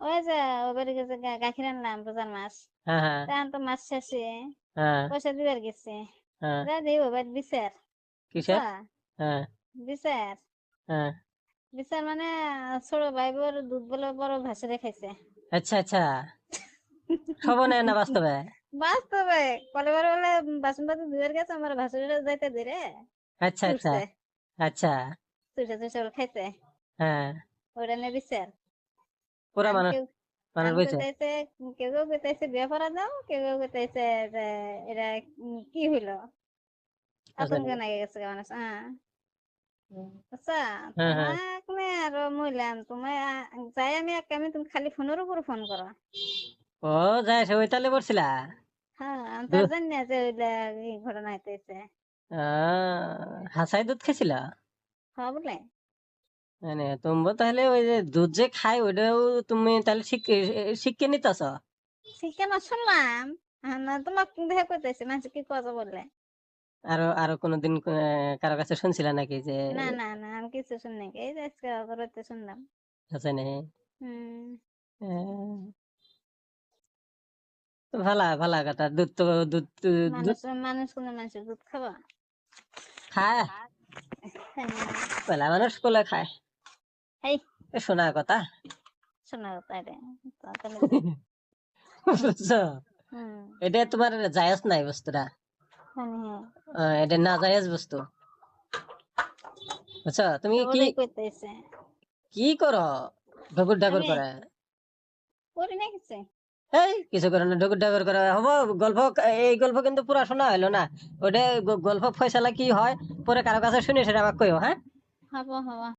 ওই যে ওবারে গেছে গাখির আনলাম রোজার মাছ। হ্যাঁ হ্যাঁ তখন তো মাছ শেষে হ্যাঁ পয়সা দিবার গেছে। হ্যাঁ। যা দেব এবার বিচার, বুঝছো? কিসের? হ্যাঁ বিচার হ্যাঁ। বিচার মানে ছোট ভাই বোর দুধ বলে বড় ভাসুরে খাইছে। আচ্ছা আচ্ছা। সবনে না বাস্তবে? বাস্তবে কলেবার বলে বাসন পাতি ধুয়ে গেছে আমার ভাসুরে যাইতে দিরে আচ্ছা আচ্ছা ছুটছে, আচ্ছা। ছুটে ছুটে ওরা খাইছে। হ্যাঁ। ওটা নিয়ে বিচার। পুরা আম মানুষ কেউ মানুষ আম বইছে। কইতাইছে, কেউ কেউ কইতাইছে বিয়ে করা দাও, কেউ কেউ কইতাইছে যে এরা কি হইলো আচ্ছা আতঙ্ক নাগে গেছে মানুষ। আচ্ছা, হ্যাঁ হ্যাঁ। তোমাকে আরো মইলাম তোমায় যাই আমি তুমি খালি ফোনের উপর ফোন করো। ও যায় সে ওই তালে পড়ছিলা? হ্যাঁ আমি তো দু আর জানি না যে ওইটা এই ঘটনা হইতেছে। হাসাই দুধ খাইছিলা? হ্যাঁ বলে মানে তুমি তাহলে ওই যে দুধ যে খাই ওইটাও তুমি তাহলে শিখে নিতেছ? শিখে না শুনলাম। না তোমাকে দেখে কইতেছে মানুষ কি কথা বললে। আরো আরো কোনোদিন কারো কাছে শুনছিলা নাকি যে না না না আমি কিছু শুনি নাই, এই যে আজকে করতে শুনলাম। আছে নাই? হম। ভালা ভালা কথা। দুধ তো দুধ দুধ মানুষ কোনো মানুষের দুধ খাবা? খায়। হ্যাঁ। বেলা মানুষ কোলে খায়। এই এ শোনা কথা। শোনা তাই রে, তাহলে বুঝছো? হুম এটা তোমার জায়েজ নাই বস্তুটা। হ্যাঁ। এটা না জায়েজ বস্তু। বুঝছো? তুমি তো কি ওটাই করতেছে। কি করো? ঢকুর ঢাকুর আমি করে। করি না কিছু। এই কিছু করে না, ঢকুর ঢাকুর করে হবো। গল্প, এই গল্প কিন্তু পুরা শোনা হইলো না। ওটা গল্প ফয়সালা কি হয় পরে কারো কাছে শুনে সেটা আমাকে কইও, হ্যাঁ? হবা হবা।